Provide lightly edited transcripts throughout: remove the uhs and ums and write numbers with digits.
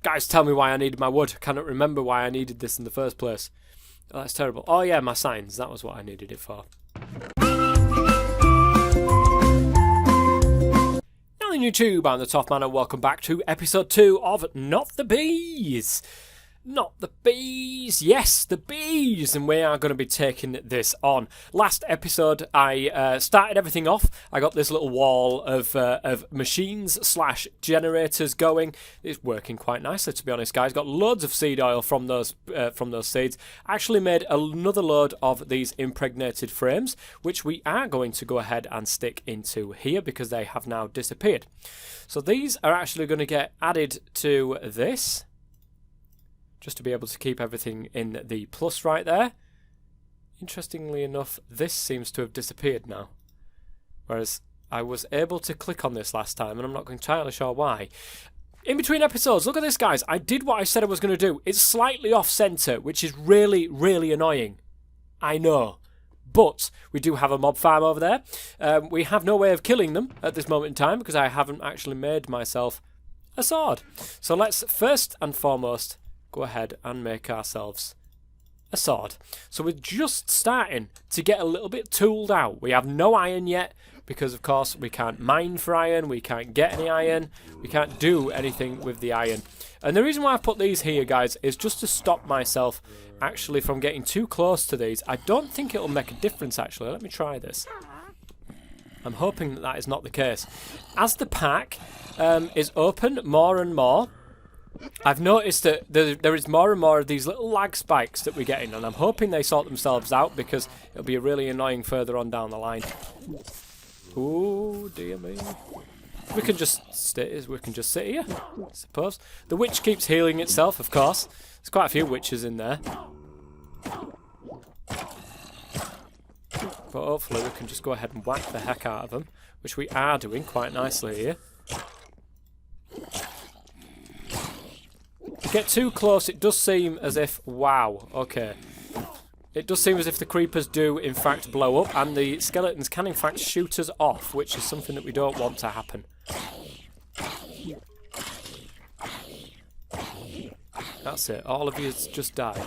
Guys, tell me why I needed my wood. I cannot remember why I needed this in the first place. Oh, that's terrible. Oh yeah, my signs. That was what I needed it for. Now on YouTube, I'm the Toff Man and welcome back to episode 2 of Not the Bees. Not the bees, yes, the bees, and we are going to be taking this on. Last episode, I started everything off. I got this little wall of machines / generators going. It's working quite nicely, to be honest, guys. Got loads of seed oil from those seeds. Actually made another load of these impregnated frames, which we are going to go ahead and stick into here because they have now disappeared. So these are actually going to get added to this, just to be able to keep everything in the plus right there. Interestingly enough, this seems to have disappeared now. Whereas I was able to click on this last time, and I'm not entirely sure why. In between episodes, look at this, guys. I did what I said I was going to do. It's slightly off-center, which is really, really annoying. I know. But we do have a mob farm over there. We have no way of killing them at this moment in time because I haven't actually made myself a sword. So let's first and foremost go ahead and make ourselves a sword. So we're just starting to get a little bit tooled out. We have no iron yet because, of course, we can't mine for iron. We can't get any iron. We can't do anything with the iron. And the reason why I put these here, guys, is just to stop myself actually from getting too close to these. I don't think it'll make a difference, actually. Let me try this. I'm hoping that that is not the case. As the pack is open more and more, I've noticed that there is more and more of these little lag spikes that we're getting, and I'm hoping they sort themselves out because it'll be really annoying further on down the line. Oh dear me. We can just sit here, I suppose. The witch keeps healing itself, of course. There's quite a few witches in there. But hopefully we can just go ahead and whack the heck out of them, which we are doing quite nicely here. Get too close, it does seem as if, wow, okay. It does seem as if the creepers do in fact blow up and the skeletons can in fact shoot us off, which is something that we don't want to happen. That's it, all of you just die.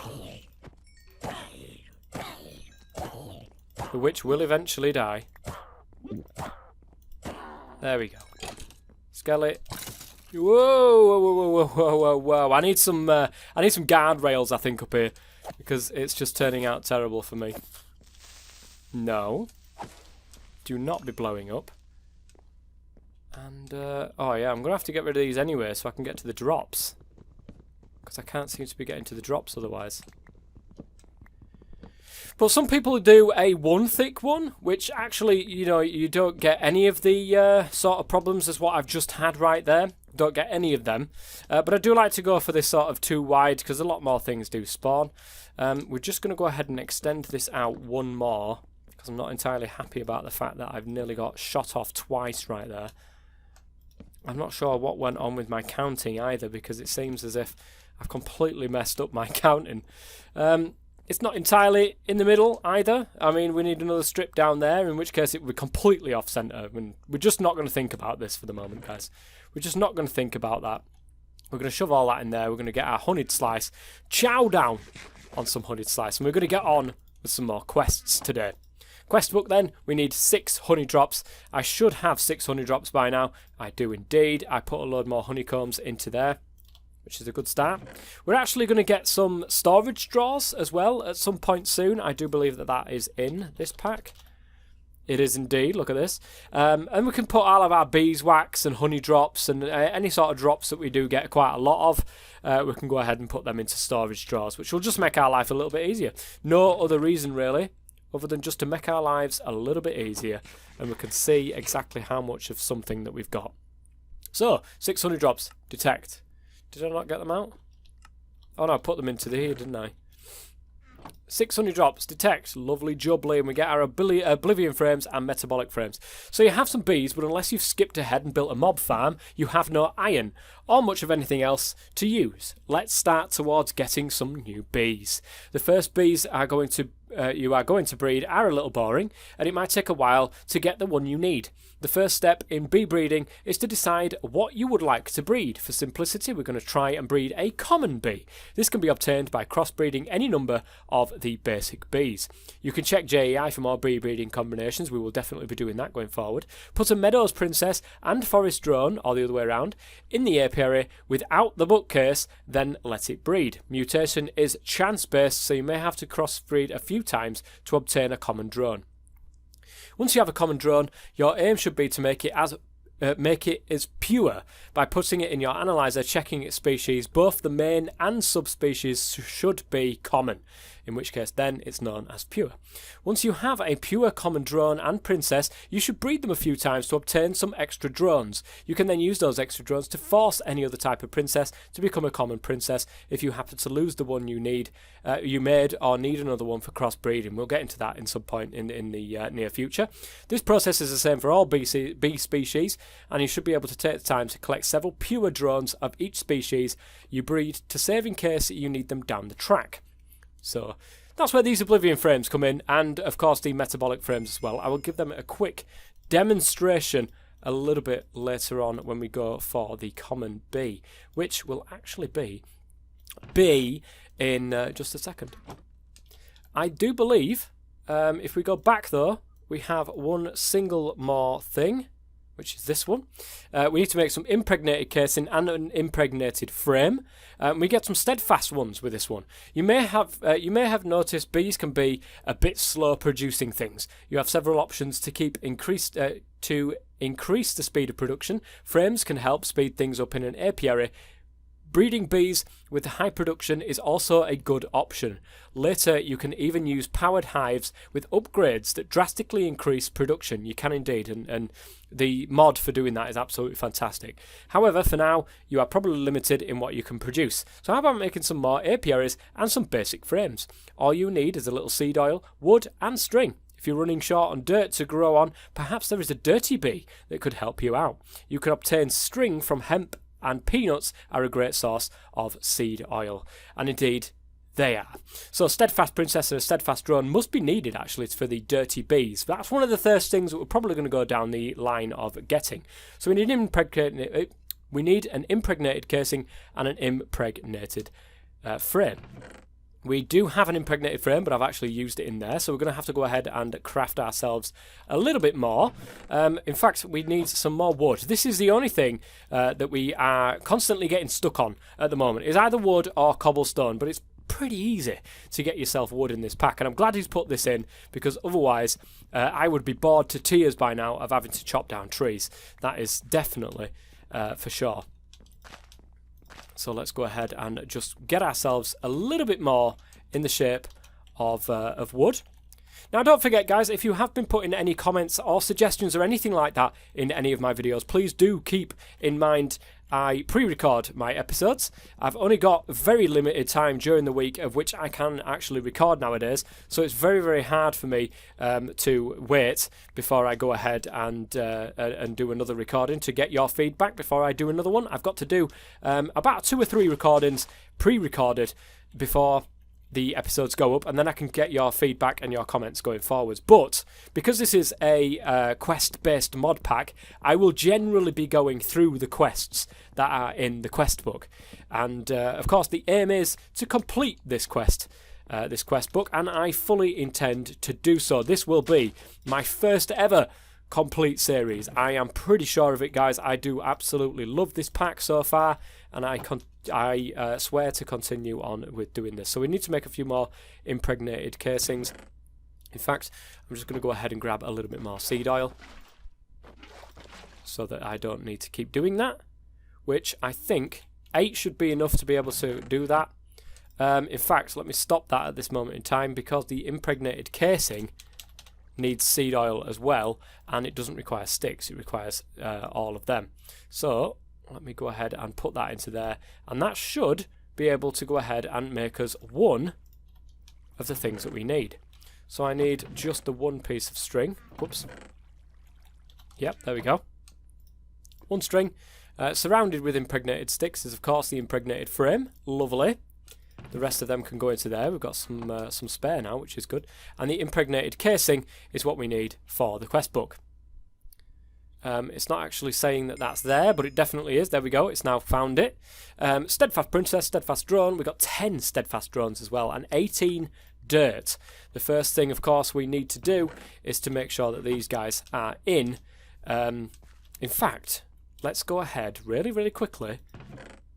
The witch will eventually die. There we go. Skeleton. Whoa, whoa, whoa, whoa, whoa, whoa, whoa. I need some guardrails, I think, up here. Because it's just turning out terrible for me. No. Do not be blowing up. And, oh yeah, I'm going to have to get rid of these anyway so I can get to the drops. Because I can't seem to be getting to the drops otherwise. But some people do a one thick one, which actually, you know, you don't get any of the sort of problems as what I've just had right there. Don't get any of them. But I do like to go for this sort of 2 wide because a lot more things do spawn. We're just going to go ahead and extend this out one more because I'm not entirely happy about the fact that I've nearly got shot off twice right there. I'm not sure what went on with my counting either because it seems as if I've completely messed up my counting. It's not entirely in the middle either. I mean, we need another strip down there, in which case it would be completely off-centre. And we're just not going to think about this for the moment, guys. We're just not going to think about that. We're going to shove all that in there. We're going to get our honeyed slice. Chow down on some honeyed slice. And we're going to get on with some more quests today. Quest book then, we need 6 honey drops. I should have 6 honey drops by now. I do indeed. I put a load more honeycombs into there, which is a good start. We're actually going to get some storage drawers as well at some point soon. I do believe that that is in this pack. It is indeed, look at this. And we can put all of our beeswax and honey drops and any sort of drops that we do get quite a lot of. We can go ahead and put them into storage drawers, which will just make our life a little bit easier. No other reason really, other than just to make our lives a little bit easier. And we can see exactly how much of something that we've got. So, 600 drops, detect. Did I not get them out? Oh no, I put them into here, didn't I? 600 drops, detect, lovely jubbly, and we get our oblivion frames and metabolic frames. So you have some bees, but unless you've skipped ahead and built a mob farm, you have no iron, or much of anything else to use. Let's start towards getting some new bees. The first bees you are going to breed are a little boring, and it might take a while to get the one you need. The first step in bee breeding is to decide what you would like to breed. For simplicity, we're going to try and breed a common bee. This can be obtained by crossbreeding any number of the basic bees. You can check JEI for more bee breeding combinations. We will definitely be doing that going forward. Put a meadows princess and forest drone, or the other way around, in the apiary without the bookcase, then let it breed. Mutation is chance-based, so you may have to crossbreed a few times to obtain a common drone. Once you have a common drone, your aim should be to make it as pure by putting it in your analyzer, checking its species. Both the main and subspecies should be common, in which case then it's known as pure. Once you have a pure common drone and princess, you should breed them a few times to obtain some extra drones. You can then use those extra drones to force any other type of princess to become a common princess if you happen to lose the one you made or need another one for crossbreeding. We'll get into that in some point in the near future. This process is the same for all bee species, and you should be able to take the time to collect several pure drones of each species you breed to save in case you need them down the track. So that's where these oblivion frames come in, and of course the metabolic frames as well. I will give them a quick demonstration a little bit later on when we go for the common bee, which will actually be in just a second. I do believe if we go back though, we have one single more thing, which is this one. We need to make some impregnated casing and an impregnated frame. We get some steadfast ones with this one. You may have noticed bees can be a bit slow producing things. You have several options to increase the speed of production. Frames can help speed things up in an apiary. Breeding bees with high production is also a good option. Later, you can even use powered hives with upgrades that drastically increase production. You can indeed, and the mod for doing that is absolutely fantastic. However, for now, you are probably limited in what you can produce. So how about making some more apiaries and some basic frames? All you need is a little seed oil, wood and string. If you're running short on dirt to grow on, perhaps there is a dirty bee that could help you out. You can obtain string from hemp, and peanuts are a great source of seed oil. And indeed, they are. So steadfast princess and a steadfast drone must be needed actually for the dirty bees. That's one of the first things that we're probably going to go down the line of getting. So we need an impregnated casing and an impregnated frame. We do have an impregnated frame, but I've actually used it in there, so we're going to have to go ahead and craft ourselves a little bit more. In fact, we need some more wood. This is the only thing that we are constantly getting stuck on at the moment, is either wood or cobblestone, but it's pretty easy to get yourself wood in this pack, and I'm glad he's put this in, because otherwise I would be bored to tears by now of having to chop down trees. That is definitely for sure. So let's go ahead and just get ourselves a little bit more in the shape of wood. Now don't forget guys, if you have been putting any comments or suggestions or anything like that in any of my videos, please do keep in mind I pre-record my episodes. I've only got very limited time during the week of which I can actually record nowadays, so it's very, very hard for me to wait before I go ahead and do another recording to get your feedback before I do another one. I've got to do about 2 or 3 recordings pre-recorded before the episodes go up, and then I can get your feedback and your comments going forwards. But because this is a quest-based mod pack, I will generally be going through the quests that are in the quest book, and of course the aim is to complete this quest book, and I fully intend to do so. This will be my first ever complete series. I am pretty sure of it, guys. I do absolutely love this pack so far, and I swear to continue on with doing this. So we need to make a few more impregnated casings. In fact, I'm just going to go ahead and grab a little bit more seed oil so that I don't need to keep doing that, which I think 8 should be enough to be able to do that. In fact, let me stop that at this moment in time, because the impregnated casing needs seed oil as well, and it doesn't require sticks, it requires all of them. So let me go ahead and put that into there, and that should be able to go ahead and make us 1 of the things that we need. So I need just the one piece of string. Whoops. Yep, there we go. One string. Surrounded with impregnated sticks is, of course, the impregnated frame. Lovely. The rest of them can go into there. We've got some spare now, which is good. And the impregnated casing is what we need for the quest book. It's not actually saying that that's there, but it definitely is. There we go. It's now found it. Steadfast princess, steadfast drone. We've got 10 steadfast drones as well, and 18 dirt. The first thing, of course, we need to do is to make sure that these guys are in. In fact, let's go ahead really, really quickly.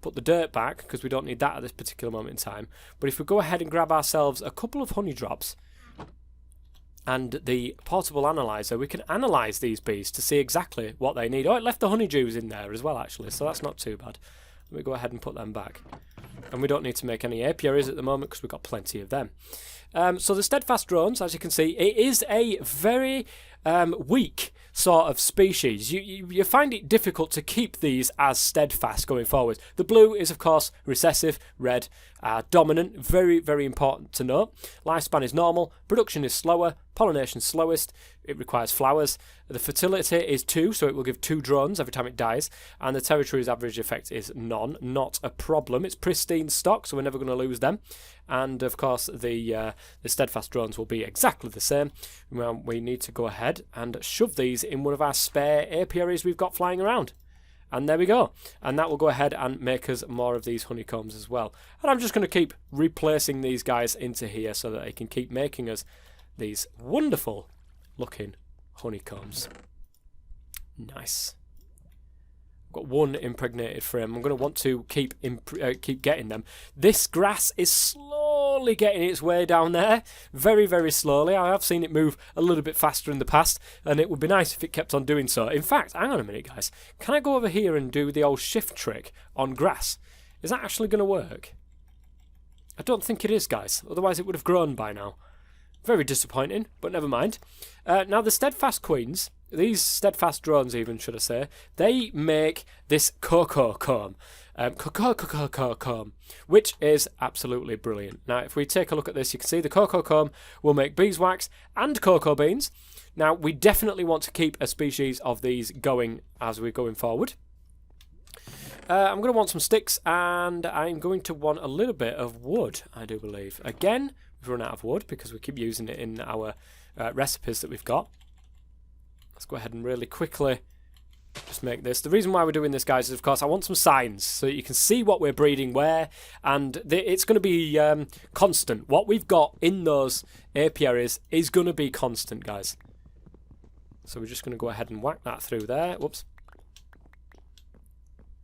Put the dirt back, because we don't need that at this particular moment in time. But if we go ahead and grab ourselves a couple of honey drops and the portable analyzer, we can analyse these bees to see exactly what they need. Oh, it left the honeydews in there as well, actually, so that's not too bad. Let me go ahead and put them back. And we don't need to make any apiaries at the moment because we've got plenty of them. So the steadfast drones, as you can see, it is a very weak sort of species. You find it difficult to keep these as steadfast going forward. The blue is, of course, recessive, red, dominant, very, very important to note. Lifespan is normal, production is slower, pollination slowest, it requires flowers. The fertility is 2, so it will give 2 drones every time it dies, and the territory's average effect is none, not a problem. It's pristine stock, so we're never going to lose them. And of course, the steadfast drones will be exactly the same. Well, we need to go ahead and shove these in one of our spare apiaries we've got flying around. And there we go. And that will go ahead and make us more of these honeycombs as well. And I'm just going to keep replacing these guys into here so that they can keep making us these wonderful looking honeycombs. Nice. I've got one impregnated frame. I'm going to want to keep getting them. This grass is slowly getting its way down there. Very, very slowly. I have seen it move a little bit faster in the past, and it would be nice if it kept on doing so. In fact, hang on a minute, guys. Can I go over here and do the old shift trick on grass? Is that actually going to work? I don't think it is, guys. Otherwise, it would have grown by now. Very disappointing, but never mind. Now, the steadfast queens, these steadfast drones even, should I say, they make this cocoa comb. Comb, which is absolutely brilliant. Now, if we take a look at this, you can see the cocoa comb will make beeswax and cocoa beans. Now, we definitely want to keep a species of these going as we're going forward. I'm going to want some sticks, and I'm going to want a little bit of wood, I do believe. Again, we've run out of wood because we keep using it in our recipes that we've got. Let's go ahead and really quickly just make this. The reason why we're doing this, guys, is, of course, I want some signs so that you can see what we're breeding where, and it's going to be constant. What we've got in those apiaries is going to be constant, guys. So we're just going to go ahead and whack that through there. Whoops.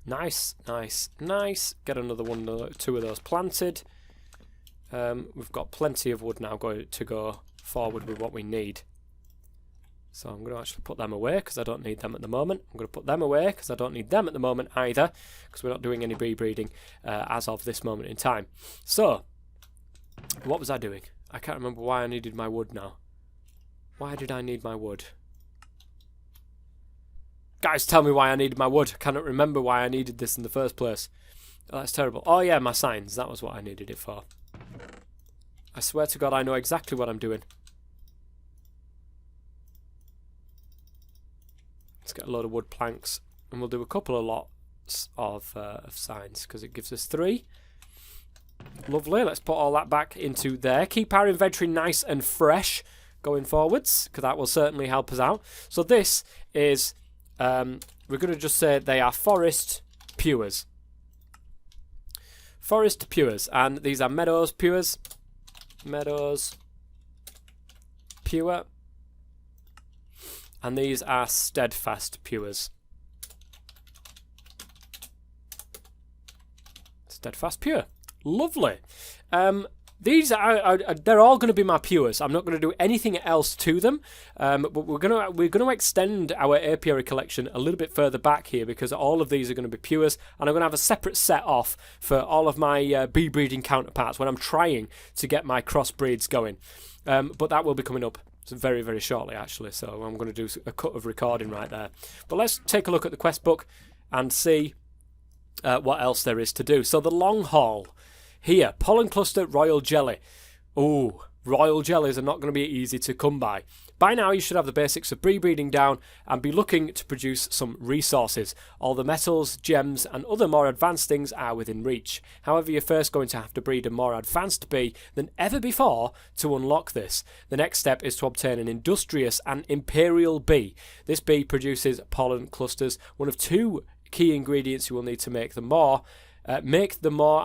Nice, nice, nice. Get another one or two of those planted. We've got plenty of wood now to go forward with what we need. So I'm going to actually put them away because I don't need them at the moment. I'm going to put them away because I don't need them at the moment either, because we're not doing any bee breeding as of this moment in time. So, what was I doing? I can't remember why I needed my wood now. Why did I need my wood? Guys, tell me why I needed my wood. I cannot remember why I needed this in the first place. Oh, that's terrible. Oh yeah, my signs. That was what I needed it for. I swear to God, I know exactly what I'm doing. Let's get a load of wood planks, and we'll do a couple of lots of signs because it gives us 3. Lovely. Let's put all that back into there. Keep our inventory nice and fresh going forwards, because that will certainly help us out. So this is, we're going to just say they are forest pures. Forest pures, and these are meadows pures. Meadows pure. And these are steadfast pures. Steadfast pure. Lovely. These are they're all going to be my pures. I'm not going to do anything else to them. But we're going to extend our apiary collection a little bit further back here, because all of these are going to be pures, and I'm going to have a separate set off for all of my bee breeding counterparts when I'm trying to get my crossbreeds going. But that will be coming up very, very shortly, actually. So I'm going to do a cut of recording right there. But let's take a look at the quest book and see what else there is to do. So the long haul. Here, pollen cluster royal jelly. Oh, royal jellies are not going to be easy to come by. By now you should have the basics of bee breeding down and be looking to produce some resources. All the metals, gems and other more advanced things are within reach. However, you're first going to have to breed a more advanced bee than ever before to unlock this. The next step is to obtain an industrious and imperial bee. This bee produces pollen clusters, one of two key ingredients you will need to make the more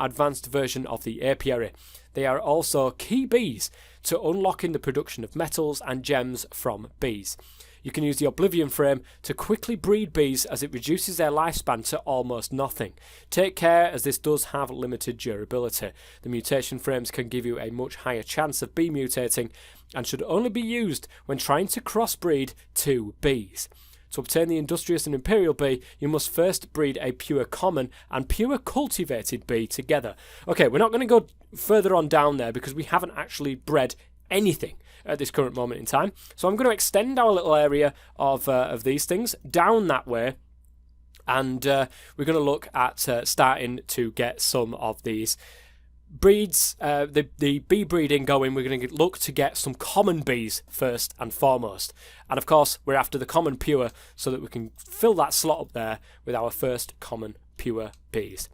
advanced version of the apiary. They are also key bees to unlocking the production of metals and gems from bees. You can use the Oblivion frame to quickly breed bees as it reduces their lifespan to almost nothing. Take care as this does have limited durability. The mutation frames can give you a much higher chance of bee mutating and should only be used when trying to crossbreed two bees. To obtain the industrious and imperial bee, you must first breed a pure common and pure cultivated bee together. Okay, we're not going to go further on down there because we haven't actually bred anything at this current moment in time. So I'm going to extend our little area of these things down that way, and we're going to look at starting to get some of these breeds, the bee breeding going. We're going to look to get some common bees first and foremost, and of course we're after the common pure so that we can fill that slot up there with our first common pure bees,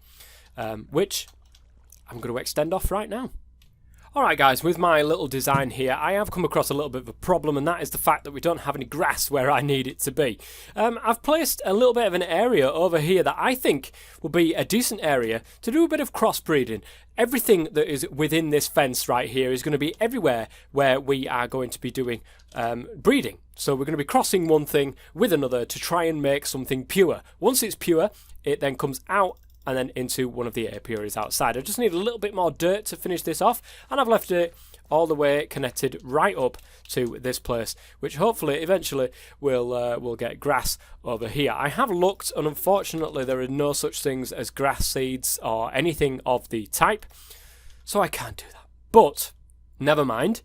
which I'm going to extend off right now. Alright guys, with my little design here, I have come across a little bit of a problem, and that is the fact that we don't have any grass where I need it to be. I've placed a little bit of an area over here that I think will be a decent area to do a bit of crossbreeding. Everything that is within this fence right here is going to be everywhere where we are going to be doing breeding. So we're going to be crossing one thing with another to try and make something pure. Once it's pure, it then comes out and then into one of the apiaries outside. I just need a little bit more dirt to finish this off, and I've left it all the way connected right up to this place, which hopefully eventually will get grass over here. I have looked, and unfortunately there are no such things as grass seeds or anything of the type, so I can't do that. But never mind,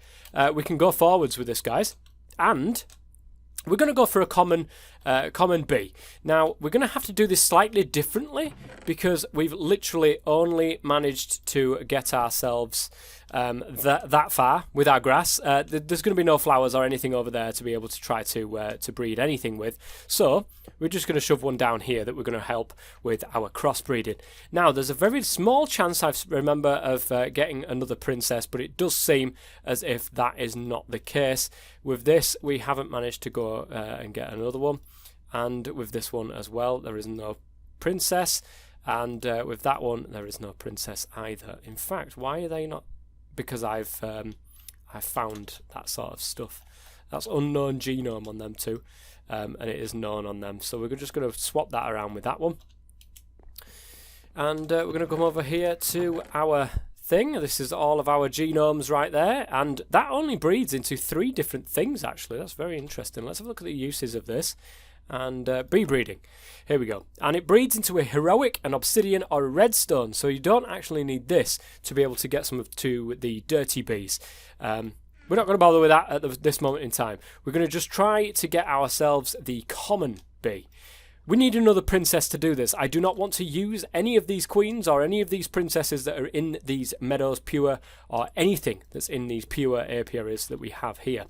we can go forwards with this, guys, and we're going to go for a common bee. Now, we're going to have to do this slightly differently because we've literally only managed to get ourselves that far with our grass. There's going to be no flowers or anything over there to be able to try to breed anything with. So we're just going to shove one down here that we're going to help with our crossbreeding. Now, there's a very small chance, I remember, of getting another princess, but it does seem as if that is not the case. With this, we haven't managed to go and get another one. And with this one as well, there is no princess. And with that one, there is no princess either. In fact, why are they not? Because I've found that sort of stuff. That's unknown genome on them too, and it is known on them. So we're just going to swap that around with that one. And we're going to come over here to our thing. This is all of our genomes right there, and that only breeds into 3 different things actually. That's very interesting. Let's have a look at the uses of this. And bee breeding, here we go, and it breeds into a heroic, an obsidian or a redstone, so you don't actually need this to be able to get some to the dirty bees. We're not going to bother with that at this moment in time. We're going to just try to get ourselves the common bee. We need another princess to do this. I do not want to use any of these queens or any of these princesses that are in these meadows pure, or anything that's in these pure apiaries that we have here.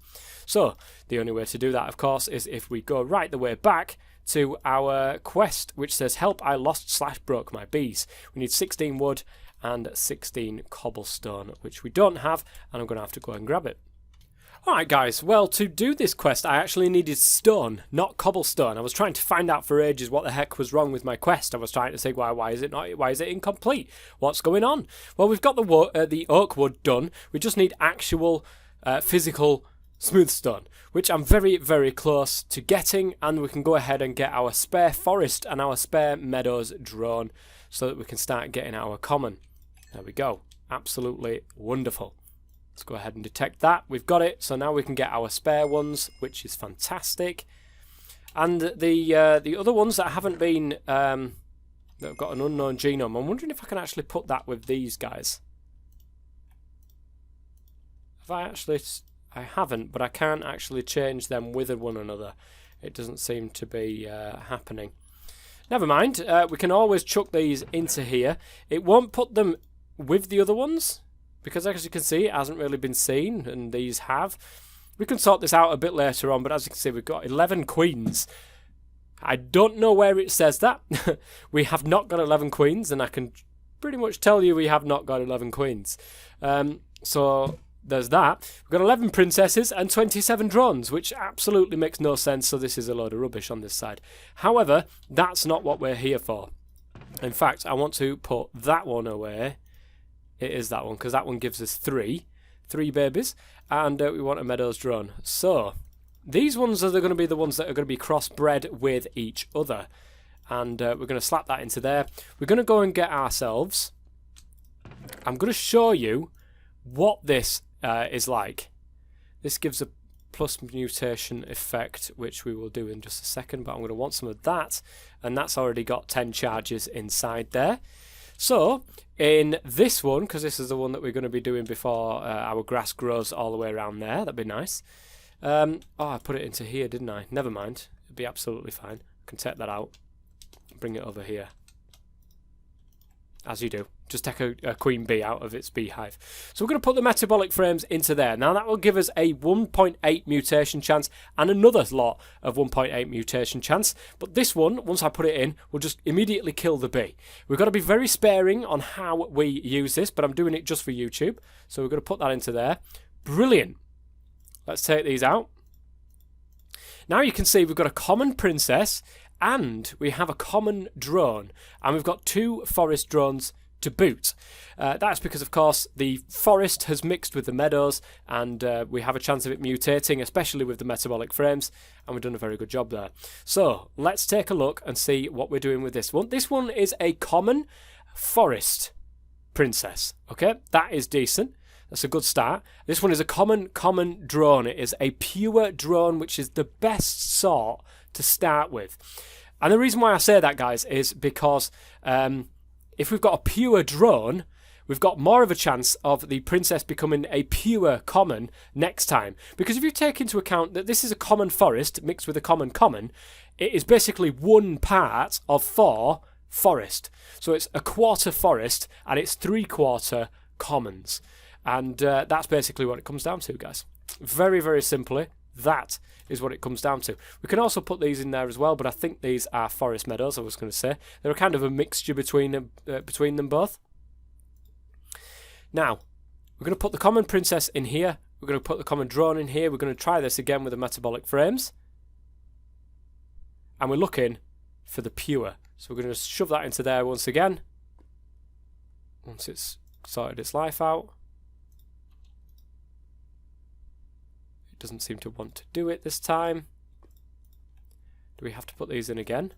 So the only way to do that, of course, is if we go right the way back to our quest, which says help, I lost/broke my bees. We need 16 wood and 16 cobblestone, which we don't have, and I'm going to have to go and grab it. Alright guys, well, to do this quest I actually needed stone, not cobblestone. I was trying to find out for ages what the heck was wrong with my quest. I was trying to say why is it incomplete? What's going on? Well, we've got the oak wood done. We just need actual physical smooth stone, which I'm very, very close to getting, and we can go ahead and get our spare forest and our spare meadows drawn so that we can start getting our common. There we go. Absolutely wonderful. Let's go ahead and detect that. We've got it, so now we can get our spare ones, which is fantastic. And the other ones that haven't been, that have got an unknown genome, I'm wondering if I can actually put that with these guys. Have I actually? I haven't, but I can't actually change them with one another. It doesn't seem to be happening. Never mind, we can always chuck these into here. It won't put them with the other ones, because as you can see, it hasn't really been seen, and these have. We can sort this out a bit later on, but as you can see, we've got 11 queens. I don't know where it says that. We have not got 11 queens, and I can pretty much tell you we have not got 11 queens. So there's that. We've got 11 princesses and 27 drones, which absolutely makes no sense, so this is a load of rubbish on this side. However, that's not what we're here for. In fact, I want to put that one away. It is that one, because that one gives us three babies, and we want a meadows drone. So these ones are going to be the ones that are going to be crossbred with each other, and we're going to slap that into there. We're going to go and get ourselves, I'm going to show you what this is like. This gives a plus mutation effect, which we will do in just a second, but I'm going to want some of that, and that's already got 10 charges inside there. So in this one, because this is the one that we're going to be doing before our grass grows all the way around there, that'd be nice. Oh, I put it into here, didn't I? Never mind, it'd be absolutely fine. I can take that out, bring it over here, as you do. Just take a queen bee out of its beehive. So we're going to put the metabolic frames into there. Now that will give us a 1.8 mutation chance and another lot of 1.8 mutation chance. But this one, once I put it in, will just immediately kill the bee. We've got to be very sparing on how we use this, but I'm doing it just for YouTube. So we're going to put that into there. Brilliant. Let's take these out. Now you can see we've got a common princess and we have a common drone. And we've got 2 forest drones to boot. That's because, of course, the forest has mixed with the meadows, and we have a chance of it mutating, especially with the metabolic frames, and we've done a very good job there. So let's take a look and see what we're doing with this one. This one is a common forest princess. Okay, that is decent. That's a good start. This one is a common drone. It is a pure drone, which is the best sort to start with. And the reason why I say that, guys, is because if we've got a pure drone, we've got more of a chance of the princess becoming a pure common next time. Because if you take into account that this is a common forest mixed with a common, it is basically 1 part of 4 forest. So it's a quarter forest and it's 3/4 commons. And that's basically what it comes down to, guys. Very, very simply, that is what it comes down to. We can also put these in there as well, but I think these are forest meadows, I was going to say. They're kind of a mixture between them both. Now, we're going to put the common princess in here. We're going to put the common drone in here. We're going to try this again with the metabolic frames. And we're looking for the pure. So we're going to shove that into there once again. Once it's sorted its life out. Doesn't seem to want to do it this time. Do we have to put these in again?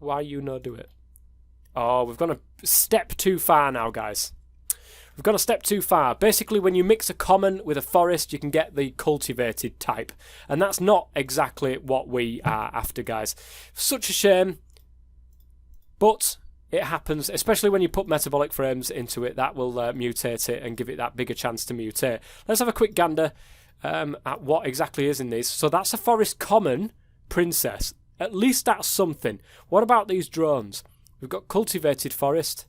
Why you not do it? Oh, we've gone a step too far now, guys. We've gone a step too far. Basically, when you mix a common with a forest, you can get the cultivated type. And that's not exactly what we are after, guys. Such a shame. But it happens, especially when you put metabolic frames into it. That will mutate it and give it that bigger chance to mutate. Let's have a quick gander at what exactly is in these. So that's a forest common princess. At least that's something. What about these drones? We've got cultivated forest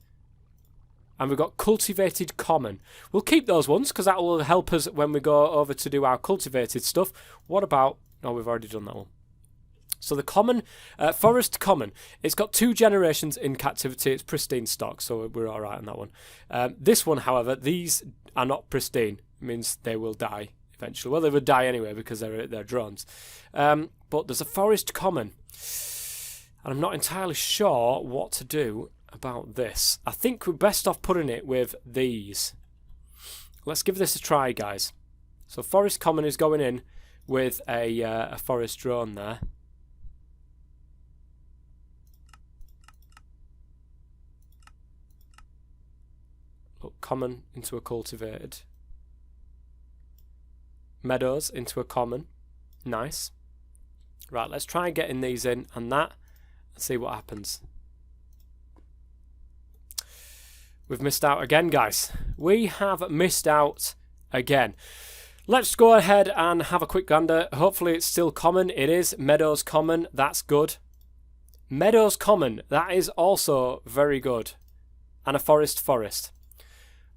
and we've got cultivated common. We'll keep those ones because that will help us when we go over to do our cultivated stuff. What about... No, we've already done that one. So the common, forest common, it's got 2 generations in captivity. It's pristine stock, so we're all right on that one. This one, however, these are not pristine. It means they will die eventually. Well, they would die anyway because they're drones. But there's a forest common, and I'm not entirely sure what to do about this. I think we're best off putting it with these. Let's give this a try, guys. So forest common is going in with a forest drone there. Look, common into a cultivated. Meadows into a common. Nice. Right, let's try getting these in and that and see what happens. We've missed out again, guys. We have missed out again. Let's go ahead and have a quick gander. Hopefully it's still common. It is Meadows common. That's good. Meadows common. That is also very good. and a forest.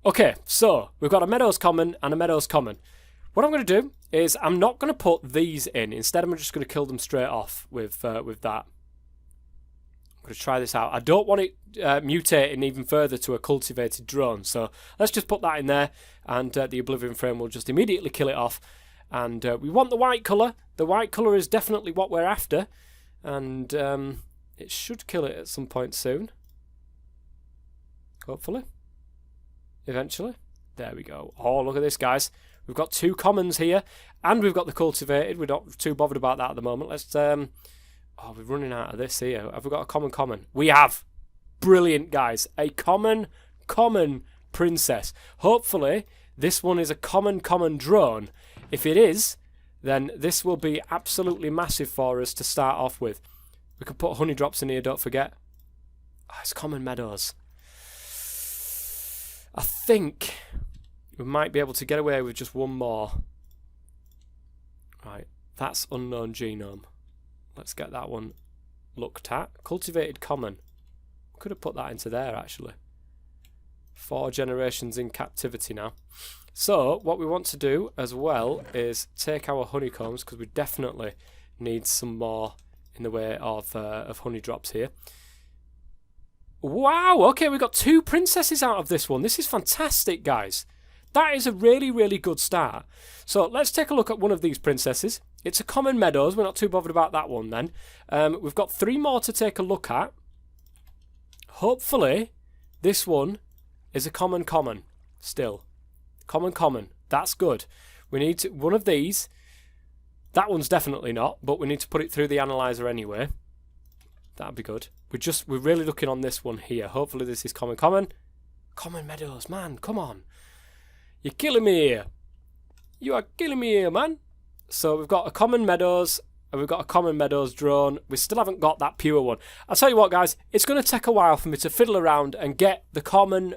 Okay, so we've got a meadows common and a meadows common. What I'm going to do is I'm not going to put these in. Instead, I'm just going to kill them straight off with that. I'm going to try this out. I don't want it mutating even further to a cultivated drone. So let's just put that in there, and the Oblivion frame will just immediately kill it off. And we want the white colour. The white colour is definitely what we're after. And it should kill it at some point soon. Hopefully. Eventually. There we go. Oh, look at this, guys. We've got 2 commons here, and we've got the cultivated. We're not too bothered about that at the moment. Let's... oh, we're running out of this here. Have we got a common? We have. Brilliant, guys. A common princess. Hopefully, this one is a common drone. If it is, then this will be absolutely massive for us to start off with. We can put honey drops in here, don't forget. Oh, it's common meadows. I think we might be able to get away with just one more. Right, that's unknown genome. Let's get that one looked at. Cultivated common. Could have put that into there, actually. 4 generations in captivity now. So, what we want to do as well is take our honeycombs, because we definitely need some more in the way of honey drops here. Wow, okay, we got 2 princesses out of this one. This is fantastic, guys. That is a really good start. So let's take a look at one of these princesses. It's a common meadows. We're not too bothered about that one then. We've got 3 more to take a look at. Hopefully, this one is a common still. Common. That's good. We need one of these. That one's definitely not, but we need to put it through the analyzer anyway. That'd be good. We're really looking on this one here. Hopefully this is common. Common meadows, man, come on. You're killing me here. You are killing me here, man. So we've got a common meadows, and we've got a common meadows drone. We still haven't got that pure one. I'll tell you what, guys, it's going to take a while for me to fiddle around and get the common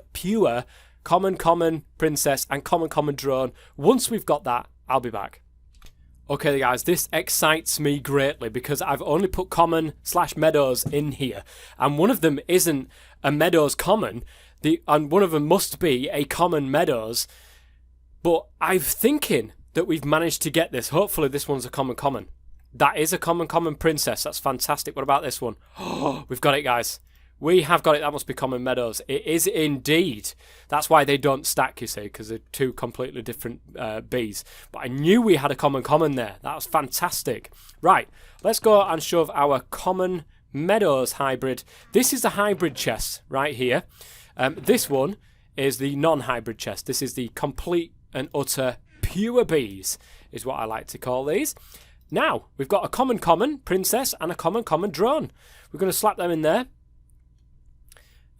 princess and common drone. Once we've got that, I'll be back. Okay, guys, this excites me greatly because I've only put common/meadows in here, and one of them isn't a meadows common, and one of them must be a common meadows. But I'm thinking that we've managed to get this. Hopefully, this one's a common. That is a common princess. That's fantastic. What about this one? Oh, we've got it, guys. We have got it. That must be common meadows. It is indeed. That's why they don't stack, you see, because they're 2 completely different bees. But I knew we had a common there. That was fantastic. Right, let's go and shove our common meadows hybrid. This is the hybrid chest right here. This one is the non-hybrid chest. This is the complete and utter pure bees, is what I like to call these. Now, we've got a common princess and a common drone. We're going to slap them in there.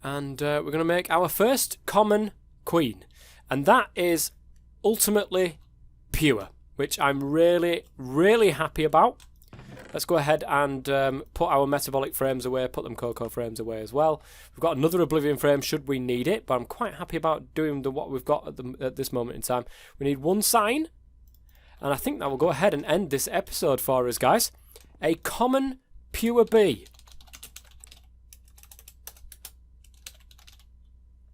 And we're going to make our first common queen. And that is ultimately pure, which I'm really happy about. Let's go ahead and put our metabolic frames away, put them cocoa frames away as well. We've got another Oblivion frame should we need it, but I'm quite happy about doing what we've got at this moment in time. We need 1 sign, and I think that will go ahead and end this episode for us, guys. A common pure bee.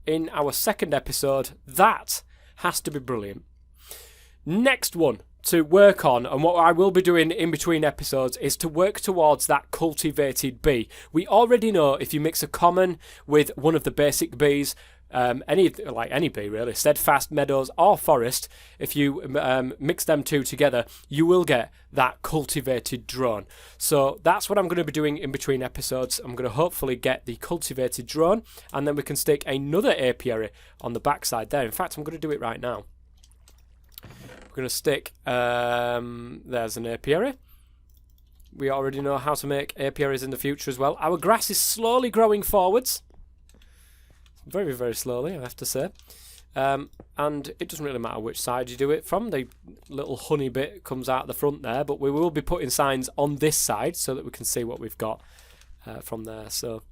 In our second episode, that has to be brilliant. Next one to work on, and what I will be doing in between episodes, is to work towards that cultivated bee. We already know if you mix a common with one of the basic bees, any bee really, steadfast, meadows or forest, if you mix them 2 together, you will get that cultivated drone. So that's what I'm going to be doing in between episodes. I'm going to hopefully get the cultivated drone, and then we can stick another apiary on the backside there. In fact, I'm going to do it right now. We're going to stick, there's an apiary. We already know how to make apiaries in the future as well. Our grass is slowly growing forwards. Very slowly, I have to say. And it doesn't really matter which side you do it from. The little honey bit comes out the front there, but we will be putting signs on this side so that we can see what we've got from there. So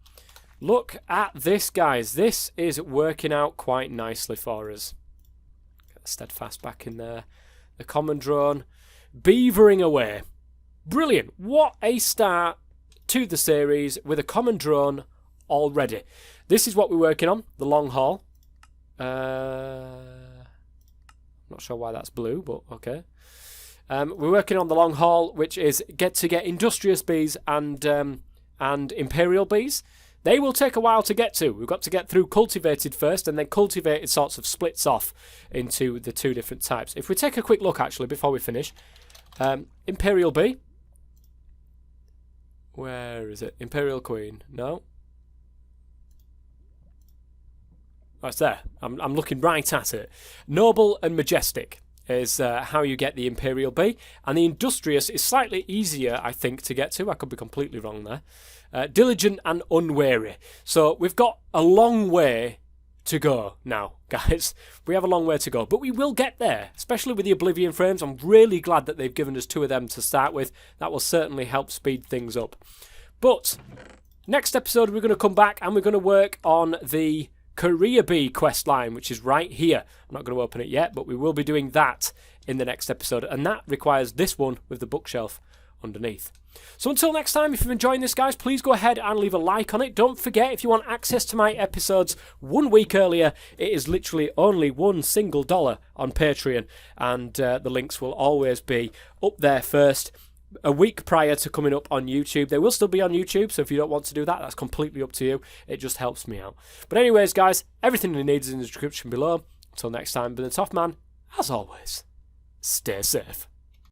look at this, guys. This is working out quite nicely for us. Get the steadfast back in there. The common drone beavering away. Brilliant. What a start to the series with a common drone already. This is what we're working on, the long haul. Not sure why that's blue, but okay. We're working on the long haul, which is get industrious bees and imperial bees. They will take a while to get to. We've got to get through cultivated first, and then cultivated sorts of splits off into the two different types. If we take a quick look, actually, before we finish, imperial bee. Where is it? Imperial queen. No. Oh, it's there. I'm looking right at it. Noble and majestic is how you get the imperial bee, and the industrious is slightly easier, I think, to get to. I could be completely wrong there. Diligent and unwary. So we've got a long way to go now, guys. We have a long way to go, but we will get there, especially with the Oblivion frames. I'm really glad that they've given us 2 of them to start with. That will certainly help speed things up. But next episode, we're going to come back and we're going to work on the Career Bee quest line, which is right here. I'm not going to open it yet, but we will be doing that in the next episode, and that requires this one with the bookshelf underneath. So until next time, if you're enjoying this, guys, please go ahead and leave a like on it. Don't forget, if you want access to my episodes 1 week earlier, it is literally only $1 on Patreon, and the links will always be up there first, a week prior to coming up on YouTube. They will still be on YouTube, so if you don't want to do that, that's completely up to you. It just helps me out. But anyways, guys, everything you need is in the description below. Until next time, been the Toff Man, as always, stay safe.